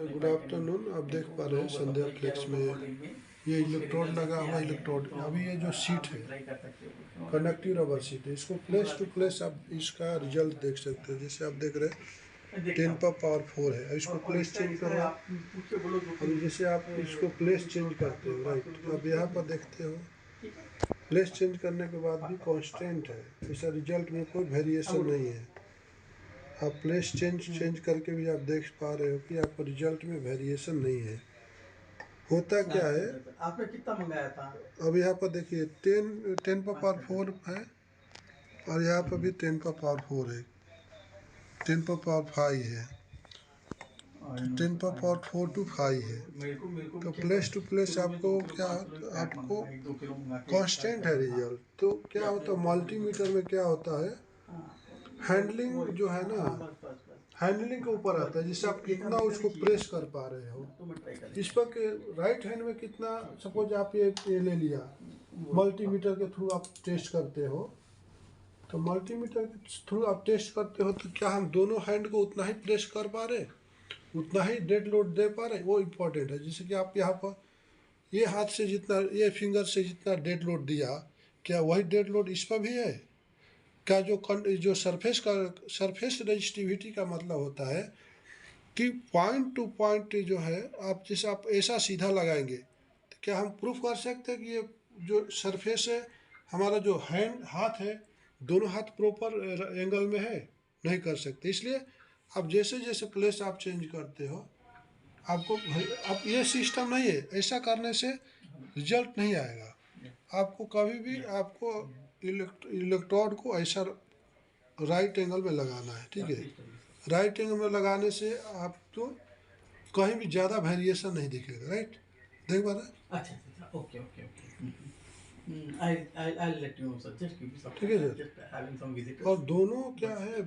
Good afternoon. आप देख पा रहे हैं संध्या फ्लेक्स में ये इलेक्ट्रोड लगा हुआ इलेक्ट्रोड। अभी ये जो सीट है कंडक्टिव रबर सीट है, इसको प्लेस टू प्लेस आप इसका रिजल्ट देख सकते हो। जैसे आप देख रहे हैं 10 पर पावर 4 है, इसको प्लेस चेंज करना। अभी जैसे आप इसको प्लेस चेंज करते हो, राइट, अब यहाँ पर देखते हो प्लेस चेंज करने के बाद भी कांस्टेंट है, इसका रिजल्ट में कोई वेरिएशन नहीं है। आप प्लेस चेंज करके भी आप देख पा रहे हो कि आपको रिजल्ट में वेरिएशन नहीं है। होता क्या है, आपने कितना मंगाया था? अब यहाँ पर देखिए 10 पर पावर 4 है और यहाँ पर भी 10 पर पावर 4 है, 10 पर पावर 5 है, 10 पर पावर 4 to 5 है। तो प्लेस टू प्लेस आपको क्या, आपको कांस्टेंट है रिजल्ट। तो क्या होता है मल्टीमीटर में, क्या होता है हैंडलिंग जो है ना, हैंडलिंग के ऊपर आता है। जिससे आप कितना उसको प्रेस कर पा रहे हो, इस पर के राइट हैंड में कितना, सपोज आप ये ले लिया, मल्टीमीटर के थ्रू आप टेस्ट करते हो, तो मल्टीमीटर के थ्रू आप टेस्ट करते हो तो क्या हम दोनों हैंड को उतना ही प्रेस कर पा रहे, उतना ही डेड लोड दे पा रहे, वो इम्पोर्टेंट है। जैसे कि आप यहाँ पर ये हाथ से जितना, ये फिंगर से जितना डेड लोड दिया, क्या वही डेड लोड इस पर भी है? क्या जो सरफेस रेजिस्टिविटी का मतलब होता है कि पॉइंट टू पॉइंट जो है, आप जैसे आप ऐसा सीधा लगाएंगे तो क्या हम प्रूफ कर सकते हैं कि ये जो सरफेस है, हमारा जो हाथ है, दोनों हाथ प्रॉपर एंगल में है? नहीं कर सकते। इसलिए आप जैसे जैसे प्लेस आप चेंज करते हो, आपको अब ये सिस्टम नहीं है, ऐसा करने से रिजल्ट नहीं आएगा। आपको कभी भी आपको इलेक्ट्रोड को ऐसा राइट एंगल में लगाना है, ठीक है? राइट एंगल में लगाने से आपको कहीं भी ज़्यादा वेरिएशन नहीं दिखेगा, राइट? देख पा रहे? अच्छा, okay okay okay. I'll let you know, sir. Just give me some ठीक है time. Sir. Just having some visitors. और दोनों क्या है,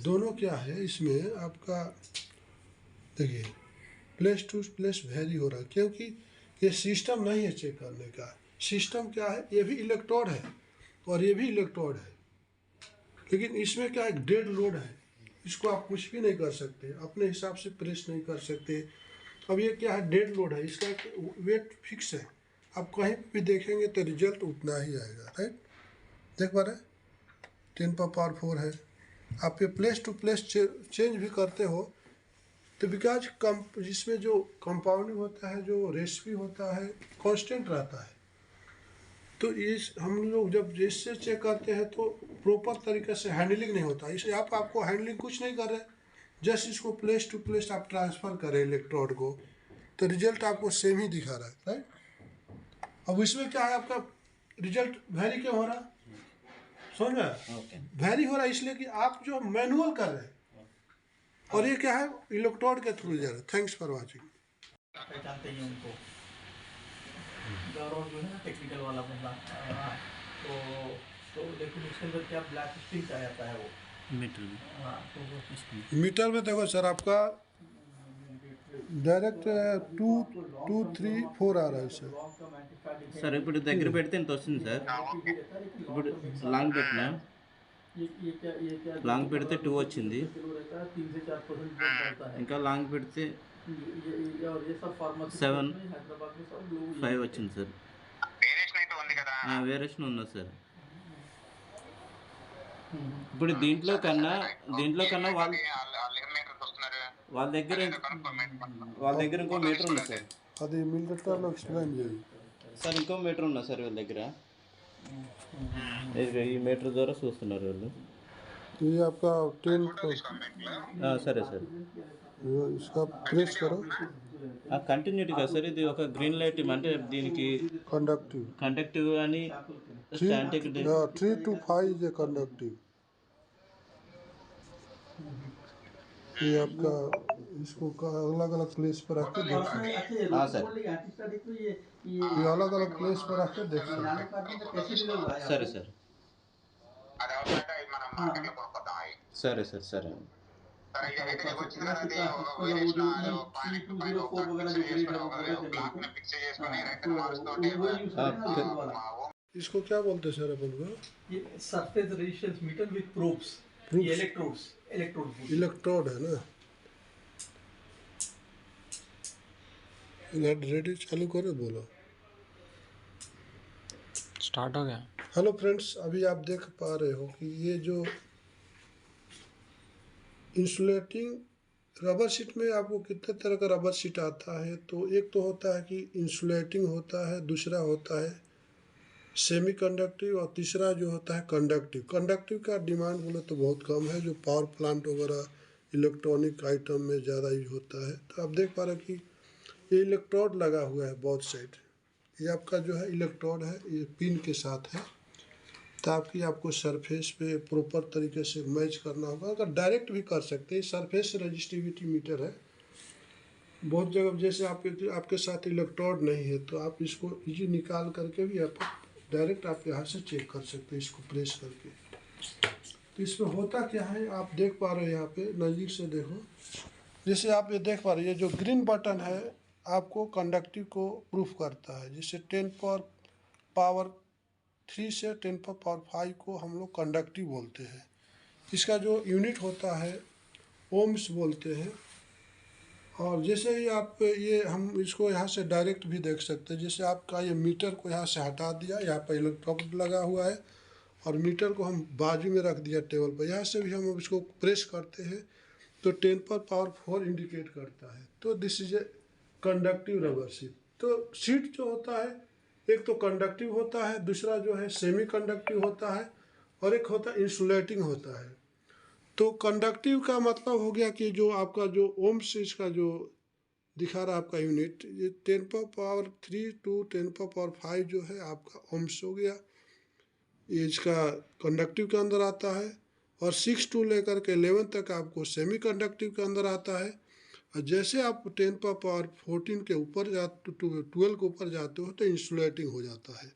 दोनों क्या है इसमें आपका, देखिए प्लेस टू प्लेस वेरी हो रहा है, क्योंकि ये सिस्टम नहीं है चेक करने का। सिस्टम क्या है, ये भी इलेक्ट्रोड है और ये भी इलेक्ट्रोड है, लेकिन इसमें क्या है, डेड लोड है, इसको आप कुछ भी नहीं कर सकते, अपने हिसाब से प्रेस नहीं कर सकते। अब ये क्या है, डेड लोड है, इसका एक वेट फिक्स है, आप कहीं भी देखेंगे तो रिजल्ट उतना ही आएगा, राइट? देख पा रहे, 10 पर पावर 4 है। आप ये प्लेस टू प्लेस चेंज भी करते हो तो बिकॉज इसमें जो कंपाउंडिंग होता है, जो रेसिपी होता है, कांस्टेंट रहता है। तो इस हम लोग जब इससे चेक करते हैं तो प्रॉपर तरीके से हैंडलिंग नहीं होता, इसलिए आपको हैंडलिंग कुछ नहीं कर रहे, जस्ट इसको प्लेस टू प्लेस आप ट्रांसफ़र करें इलेक्ट्रोड को, तो रिजल्ट आपको सेम ही दिखा रहा है, राइट? अब इसमें क्या है, आपका रिजल्ट वेरी क्यों हो रहा, समझ में? वेरी हो रहा है इसलिए कि आप जो मैनुअल कर रहे हैं, और ये क्या है, इलेक्ट्रोड के थ्रू जा रहा है। Thanks for watching. पहचानते ही उनको, गौरव जो है ना टेक्निकल वाला बंदा, तो लेकिन उसके अंदर क्या ब्लैक स्टिक आ जाता है वो मीटर में। हाँ, तो मीटर में देखो सर, आपका डायरेक्ट 2 2 3 4 आ रहा है సార్ ఇప్పుడు దగ్గర పెడితే ఇంత వస్తుంది సార్. ఇప్పుడు లాంగ్ పెట్టినా, లాంగ్ పెడితే 2 వచ్చింది, ఇంకా లాంగ్ పెడితే 7 5 వచ్చింది సార్. వేరియేషన్ ఉందా సార్? ఇప్పుడు దీంట్లో కన్నా వాళ్ళ దగ్గర ఇంకో మీటర్ ఉంది సార్. అది మిలిటరీలో ఎక్స్ప్లెయిన్ చేయి సార్. ఇంకో మీటర్ ఉన్నా సార్ వీళ్ళ దగ్గర, ఈ మీటర్ ద్వారా చూస్తున్నారు వీళ్ళు. ये आपका 10 సరే సార్. इसका प्रेस करो, కంటిన్యూటీగా సార్. ఇది ఒక గ్రీన్ లైట్ అంటే దీనికి కండక్టివ్ అని static 3 to 5 is a conductive। ये आपका इसको अलग अलग प्लेस पर रख के देख सकते हैं। हाँ सर, ये अलग अलग प्लेस पर रख के देख सकते हैं। సరే సార్. సరే సార్. సరే. इसको क्या बोलते हैं सर अपन को? ये surface resistance meter with probes, electrode है ना। रेडी चालू करो, बोलो। स्टार्ट हो गया। हेलो फ्रेंड्स, अभी आप देख पा रहे हो कि ये जो इंसुलेटिंग रबर शीट में आपको कितने तरह का रबर शीट आता है। तो एक तो होता है कि इंसुलेटिंग होता है, दूसरा होता है सेमी कंडक्टिव, और तीसरा जो होता है कंडक्टिव। कंडक्टिव का डिमांड बोले तो बहुत कम है, जो पावर प्लांट वगैरह इलेक्ट्रॉनिक आइटम में ज़्यादा यूज होता है। तो आप देख पा रहे हो कि ये इलेक्ट्रोड लगा हुआ है बोथ साइड। ये आपका जो है इलेक्ट्रोड है, ये पिन के साथ है, ताकि आपको सरफेस पे प्रॉपर तरीके से मैच करना होगा। अगर डायरेक्ट भी कर सकते हैं, सरफेस रजिस्टिविटी मीटर है। बहुत जगह जैसे आपके साथ इलेक्ट्रोड नहीं है तो आप इसको इजी निकाल करके भी आप डायरेक्ट आप यहाँ से चेक कर सकते हैं, इसको प्रेस करके। तो इसमें होता क्या है, आप देख पा रहे हो, यहाँ पे नज़दीक से देखो। जैसे आप ये देख पा रहे हो, ये जो ग्रीन बटन है आपको कंडक्टिव को प्रूफ करता है। जिससे 10⁻³ से 10⁻⁵ को हम लोग कंडक्टिव बोलते हैं। इसका जो यूनिट होता है ओम्स बोलते हैं। और जैसे ही आप ये हम इसको यहाँ से डायरेक्ट भी देख सकते हैं। जैसे आपका ये मीटर को यहाँ से हटा दिया, यहाँ पर इलेक्ट्रोड लगा हुआ है और मीटर को हम बाजू में रख दिया टेबल पर। यहाँ से भी हम इसको प्रेस करते हैं तो 10⁻⁴ इंडिकेट करता है। तो this is a conductive rubber sheet. तो शीट जो होता है, एक तो कंडक्टिव होता है, दूसरा जो है सेमी कंडक्टिव होता है, और एक होता है इंसुलेटिंग होता है। तो कंडक्टिव का मतलब हो गया कि जो आपका जो ओम्स इसका जो दिखा रहा है आपका यूनिट, ये 10⁻³ टू 10⁻⁵ जो है आपका ओम्स हो गया। ये इसका कंडक्टिव के अंदर आता है। और 6 टू लेकर के 11 तक आपको सेमी कंडक्टिव के अंदर आता है। और जैसे आप 10⁻14 के ऊपर जाते, 12 के ऊपर जाते हो तो इंसुलेटिंग हो जाता है।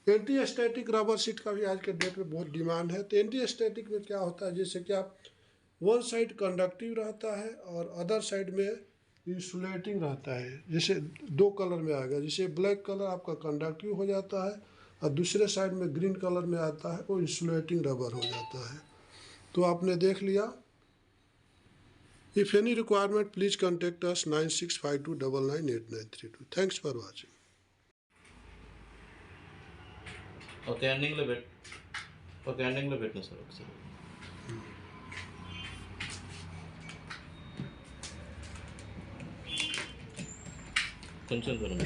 एंटी स्टैटिक रबर शीट का भी आज के डेट में बहुत डिमांड है। तो एंटी स्टैटिक में क्या होता है, जैसे कि आप वन साइड कंडक्टिव रहता है और अदर साइड में इंसुलेटिंग रहता है। जैसे दो कलर में आएगा, जैसे ब्लैक कलर आपका कंडक्टिव हो जाता है और दूसरे साइड में ग्रीन कलर में आता है, वो इंसुलेटिंग रबर हो जाता है। तो आपने देख लिया। If any requirement, please contact us 9652998932. Thanks for watching. ఒక ఎండింగ్లో పెట్టిన సార్ ఒకసారి. కొంచెం దూరం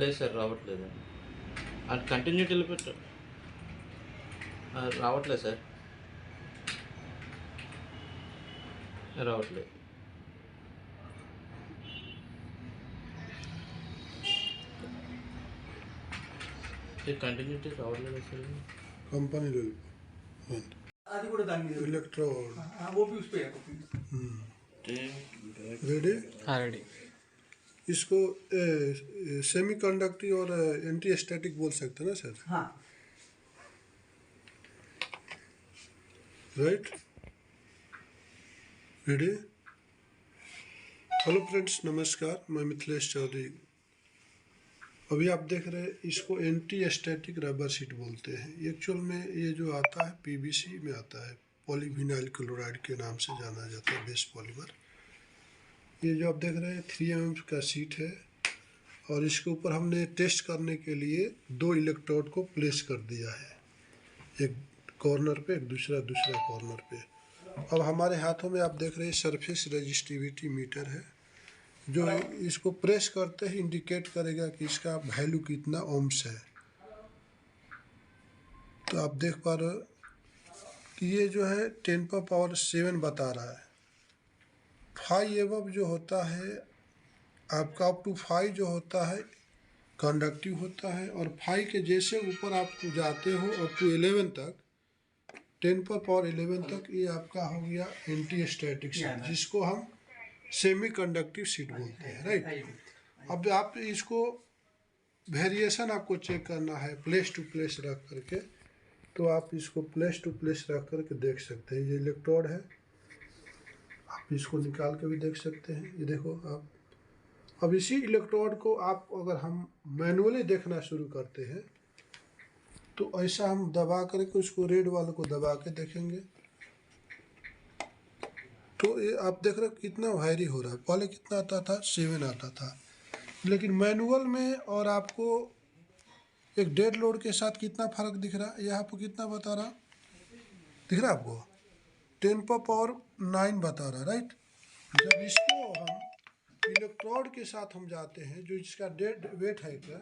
లేదు సార్, రావట్లేదు. అది కంటిన్యూటీలో పెట్టు. రావట్లేదు సార్, రావట్లేదు. కంటిన్యూటీ రావట్లేదు సార్. कंपनी ले लो అది కూడా దాని మీద इलेक्ट्रोड। OP use ready. हाँ रेडी। इसको सेमी कंडक्टिव और एंटी स्टैटिक बोल सकते हैं ना सर? हाँ राइट। रेडी। हेलो फ्रेंड्स, नमस्कार, मैं मिथिलेश चौधरी। अभी आप देख रहे हैं, इसको एंटी स्टैटिक रबर शीट बोलते हैं। एक्चुअल में ये जो आता है पीवीसी में आता है, पॉलीविनाइल क्लोराइड के नाम से जाना जाता है, बेस पॉलीमर। ये जो आप देख रहे हैं 3 mm का शीट है और इसके ऊपर हमने टेस्ट करने के लिए 2 इलेक्ट्रोड को प्लेस कर दिया है, एक कॉर्नर पे, एक दूसरा कॉर्नर पे। अब हमारे हाथों में आप देख रहे हैं सरफेस रजिस्टिविटी मीटर है, जो इसको प्रेस करते ही इंडिकेट करेगा कि इसका वैल्यू कितना ओम्स है। तो आप देख पा रहे हो कि ये जो है 10⁻7 बता रहा है। 5 एबव जो होता है आपका, अप टू 5 जो होता है कंडक्टिव होता है, और 5 के जैसे ऊपर आप जाते हो अप टू 11 तक, 10⁻11 तक, ये आपका हो गया एंटी स्टैटिक शीट, जिसको हम सेमी कंडक्टिव शीट बोलते हैं। राइट। अब आप इसको वेरिएशन आपको चेक करना है प्लेस टू प्लेस रख करके, तो आप इसको प्लेस टू प्लेस रख करके देख सकते हैं। ये इलेक्ट्रोड है, आप इसको निकाल के भी देख सकते हैं। ये देखो आप, अब इसी इलेक्ट्रोड को आप अगर हम मैनुअली देखना शुरू करते हैं तो ऐसा हम दबा करके उसको, रेड वाले को दबा के देखेंगे तो ये आप देख रहे हो कितना वायरी हो रहा है। पहले कितना आता था, 7 आता था, लेकिन मैनुअल में और आपको एक डेड लोड के साथ कितना फ़र्क दिख रहा है। यहाँ पर कितना बता रहा, दिख रहा है आपको, 10⁻9 बता रहा, राइट। जब इसको हम इलेक्ट्रोड के साथ हम जाते हैं, जो इसका डेड वेट है क्या,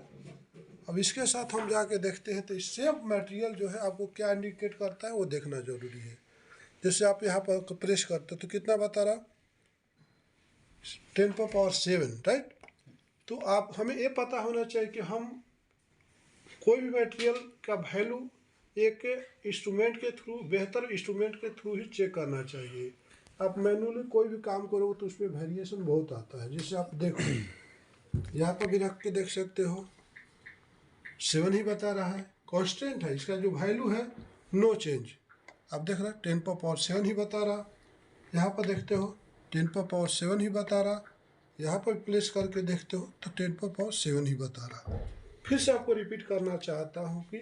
अब इसके साथ हम जाके देखते हैं तो सेम मटेरियल जो है आपको क्या इंडिकेट करता है वो देखना जरूरी है। जैसे आप यहाँ पर प्रेस करते हो तो कितना बता रहा, 10⁻7, राइट। तो आप हमें ये पता होना चाहिए कि हम कोई भी मटेरियल का वैल्यू एक इंस्ट्रूमेंट के थ्रू, बेहतर इंस्ट्रूमेंट के थ्रू ही चेक करना चाहिए। आप मैनुअली कोई भी काम करोगे तो उसमें वेरिएशन बहुत आता है। जैसे आप देखो यहाँ पर भी रख के देख सकते हो, 7 ही बता रहा है, कांस्टेंट है, इसका जो वैल्यू है नो चेंज। आप देख रहे हैं 10⁻7 ही बता रहा। यहाँ पर देखते हो 10⁻7 ही बता रहा, यहाँ पर प्लेस करके देखते हो तो 10⁻7 ही बता रहा। फिर से आपको रिपीट करना चाहता हूँ कि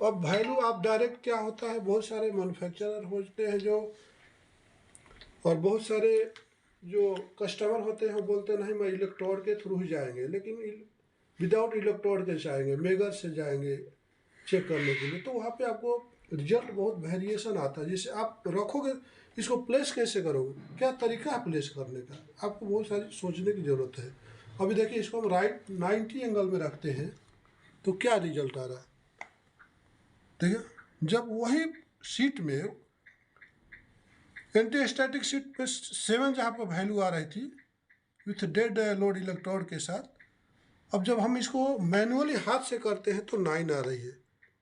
अब वैल्यू आप डायरेक्ट क्या होता है, बहुत सारे मैन्युफैक्चरर होते हैं जो, और बहुत सारे जो कस्टमर होते हैं वो बोलते हैं नहीं मैं इलेक्ट्रोड के थ्रू ही जाएंगे, लेकिन विदाउट इलेक्ट्रोड के जाएंगे, मेगर से जाएंगे चेक करने के लिए, तो वहाँ पे आपको रिजल्ट बहुत वेरिएशन आता है। जैसे आप रखोगे, इसको प्लेस कैसे करोगे, क्या तरीका है प्लेस करने का, आपको बहुत सारी सोचने की ज़रूरत है। अभी देखिए इसको हम राइट 90 एंगल में रखते हैं तो क्या रिजल्ट आ रहा है, देखिए। जब वही सीट में एंटी स्टैटिक सीट पे 7 जहाँ पर वैल्यू आ रही थी विथ डेड लोड इलेक्ट्रोड के साथ, अब जब हम इसको मैनुअली हाथ से करते हैं तो 9 आ रही है।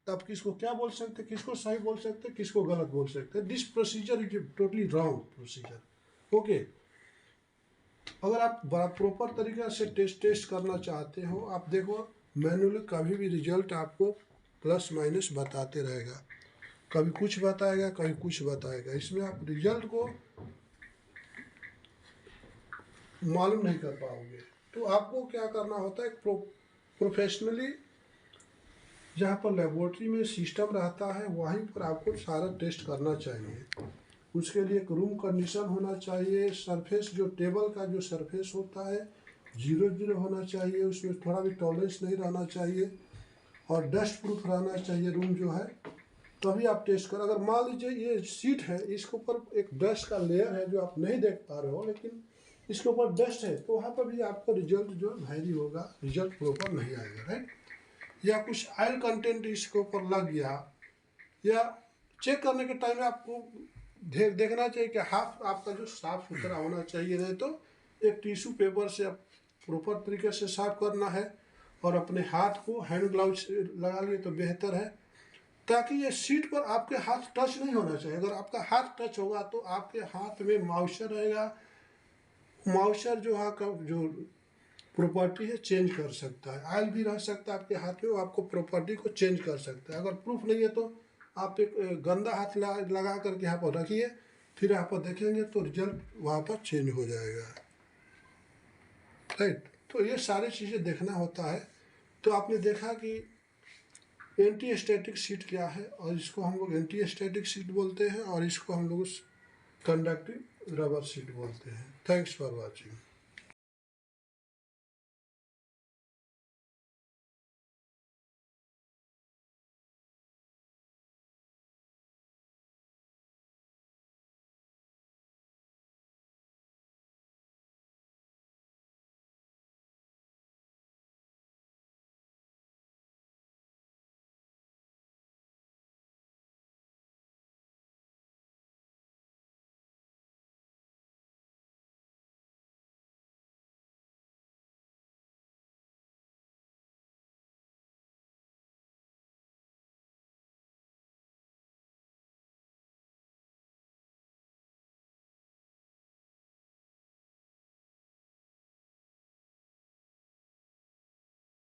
तो आप किसको क्या बोल सकते हैं, किसको सही बोल सकते हैं, किसको गलत बोल सकते हैं। This procedure is totally wrong procedure, okay. अगर आप बड़ा प्रॉपर तरीका से टेस्ट करना चाहते हो, आप देखो मैनुअली कभी भी रिजल्ट आपको प्लस माइनस बताते रहेगा, कभी कुछ बताएगा कभी कुछ बताएगा। इसमें आप रिजल्ट को मालूम नहीं कर पाओगे। तो आपको क्या करना होता है, प्रोफेशनली जहाँ पर लेबोरेटरी में सिस्टम रहता है वहीं पर आपको सारा टेस्ट करना चाहिए। उसके लिए एक रूम कंडीशन होना चाहिए, सरफेस जो टेबल का जो सरफेस होता है 0 होना चाहिए, उसमें थोड़ा भी टॉलरेंस नहीं रहना चाहिए, और डस्ट प्रूफ रहना चाहिए रूम जो है, तभी आप टेस्ट करें। अगर मान लीजिए ये सीट है, इसके ऊपर एक डस्ट का लेयर है जो आप नहीं देख पा रहे हो, लेकिन इसके ऊपर डस्ट है, तो वहाँ पर भी आपका रिजल्ट जो वैरी होगा, रिजल्ट प्रॉपर नहीं आएगा, राइट। या कुछ ऑयल कंटेंट इसके ऊपर लग गया, या चेक करने के टाइम में आपको देखना चाहिए कि हाथ आपका जो साफ सुथरा होना चाहिए, नहीं तो एक टिश्यू पेपर से आप प्रॉपर तरीके से साफ करना है, और अपने हाथ को हैंड ग्लव्स लगा लिए तो बेहतर है, ताकि ये सीट पर आपके हाथ टच नहीं होना चाहिए। अगर आपका हाथ टच होगा तो आपके हाथ में मॉइस्चर रहेगा, मॉइस्चर जो है का जो प्रॉपर्टी है चेंज कर सकता है, ऑयल भी रह सकता है आपके हाथ में, वो आपको प्रॉपर्टी को चेंज कर सकता है। अगर प्रूफ नहीं है तो आप एक गंदा हाथ लगा करके यहाँ पर रखिए, फिर यहाँ पर देखेंगे तो रिजल्ट वहाँ पर चेंज हो जाएगा, राइट। तो ये सारी चीज़ें देखना होता है। तो आपने देखा कि एंटी स्टैटिक सीट क्या है, और इसको हम लोग एंटी स्टैटिक सीट बोलते हैं, और इसको हम लोग कंडक्टिव रबर सीट बोलते हैं। Thanks for watching.